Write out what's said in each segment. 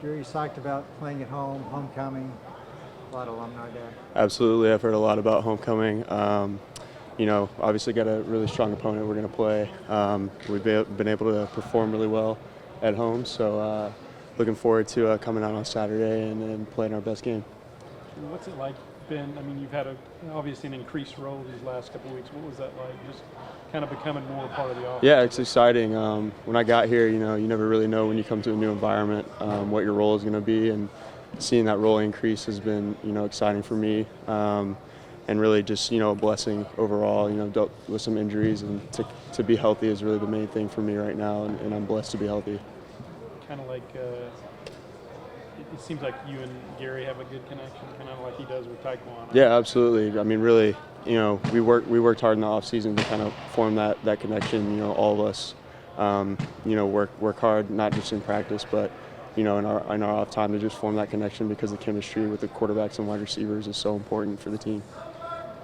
Drew, you psyched about playing at home, homecoming, a lot of alumni there. Absolutely. I've heard a lot about homecoming. Obviously got a really strong opponent we're going to play. We've been able to perform really well at home, so looking forward to coming out on Saturday and playing our best game. What's it like been? I mean, you've had obviously an increased role these last couple of weeks. What was that like, just kind of becoming more a part of the offense? Yeah, it's exciting. When I got here, you never really know when you come to a new environment what your role is going to be, and seeing that role increase has been, exciting for me, and really just, a blessing overall. Dealt with some injuries, and to be healthy is really the main thing for me right now, and I'm blessed to be healthy. Kind of like it seems like you and Gary have a good connection, kind of like he does with Taekwondo. Yeah, absolutely. I mean, really, we worked hard in the off season to kind of form that connection. All of us, work hard, not just in practice, but in our off time to just form that connection, because the chemistry with the quarterbacks and wide receivers is so important for the team.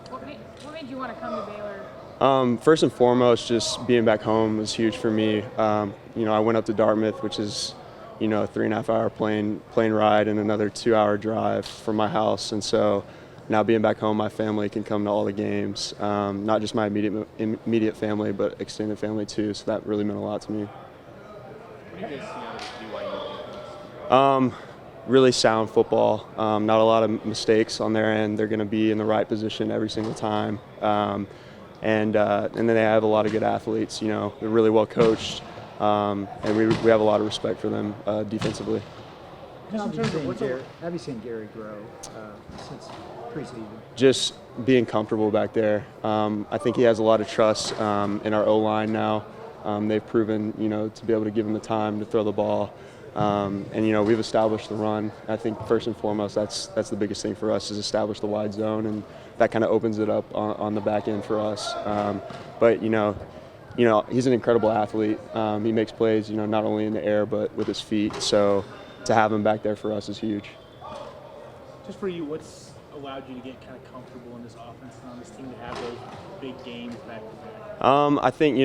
What made you want to come to Baylor? First and foremost, just being back home was huge for me. I went up to Dartmouth, which is a 3.5-hour plane ride and another 2-hour drive from my house, and so now being back home, my family can come to all the games, not just my immediate family, but extended family too. So that really meant a lot to me. What do you guys see out of BYU defense? Really sound football. Not a lot of mistakes on their end. They're going to be in the right position every single time, and then they have a lot of good athletes. They're really well coached, and we have a lot of respect for them defensively. How have you seen Gary grow since preseason? Just being comfortable back there. I think he has a lot of trust in our O-line now. They've proven, to be able to give him the time to throw the ball. And we've established the run. I think first and foremost, that's the biggest thing for us, is establish the wide zone, and that kind of opens it up on the back end for us. But he's an incredible athlete. He makes plays, not only in the air but with his feet. So to have him back there for us is huge. Just for you, what's allowed you to get kind of comfortable in this offense and on this team to have those big games back to back? I think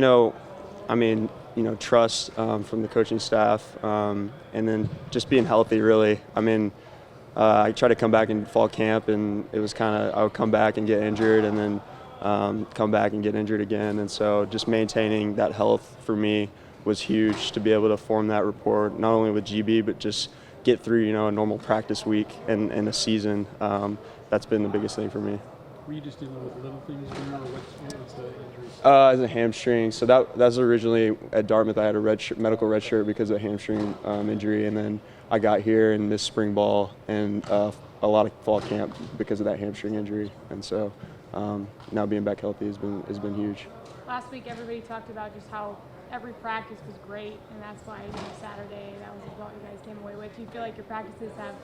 trust from the coaching staff, and then just being healthy, really. I tried to come back in fall camp, and it was I would come back and get injured, and then come back and get injured again. And so just maintaining that health for me was huge, to be able to form that rapport, not only with GB, but just get through, a normal practice week and a season. That's been the biggest thing for me. Were you just dealing with little things, or what's the injuries? As a hamstring. So that was originally at Dartmouth. I had a medical red shirt because of a hamstring injury, and then I got here and missed spring ball and a lot of fall camp because of that hamstring injury. And so now being back healthy has been huge. Last week, everybody talked about just how every practice was great, and that's why Saturday, that was the result you guys came away with. Do you feel like your practices have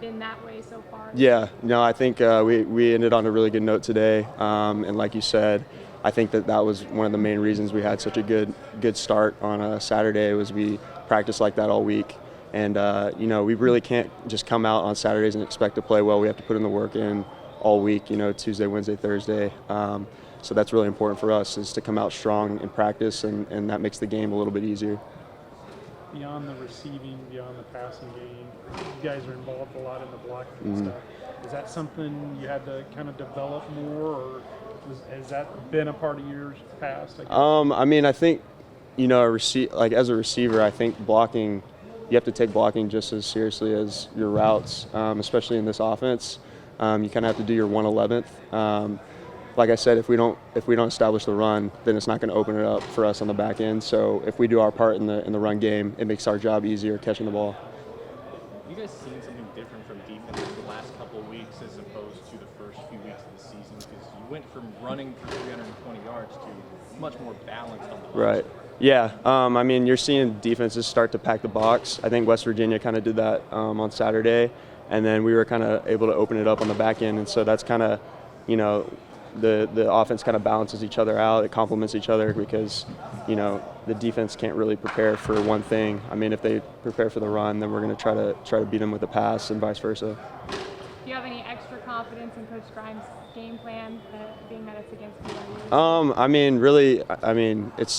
been that way so far? Yeah, no, I think we ended on a really good note today, and like you said, I think that was one of the main reasons we had such a good start on a Saturday, was we practiced like that all week. And we really can't just come out on Saturdays and expect to play well. We have to put in the work in all week, Tuesday, Wednesday, Thursday. So that's really important for us, is to come out strong in practice, and that makes the game a little bit easier. Beyond the receiving, beyond the passing game, you guys are involved a lot in the blocking and stuff. Is that something you had to kind of develop more, or has that been a part of years past? I think, as a receiver, I think blocking, you have to take blocking just as seriously as your routes, especially in this offense. You kind of have to do your 1/11th. Like I said, if we don't establish the run, then it's not going to open it up for us on the back end. So if we do our part in the run game, it makes our job easier catching the ball. You guys seen something different from defense the last couple of weeks as opposed to the first few weeks of the season? Because you went from running for 320 yards to much more balanced on the Right. Yeah. You're seeing defenses start to pack the box. I think West Virginia kind of did that on Saturday, and then we were kind of able to open it up on the back end. And so that's kind of, the offense kind of balances each other out. It complements each other, because, the defense can't really prepare for one thing. If they prepare for the run, then we're going to try to beat them with the pass, and vice versa. Do you have any extra confidence in Coach Grimes' game plan, being that it's against BYU?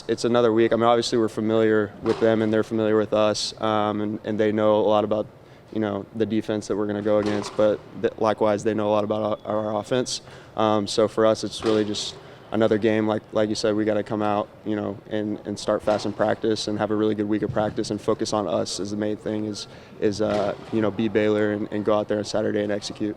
It's another week. Obviously we're familiar with them, and they're familiar with us, and they know a lot about the defense that we're going to go against, but likewise, they know a lot about our offense. So for us, it's really just another game. Like you said, we got to come out, and start fast in practice and have a really good week of practice and focus on us as the main thing is beat Baylor and go out there on Saturday and execute.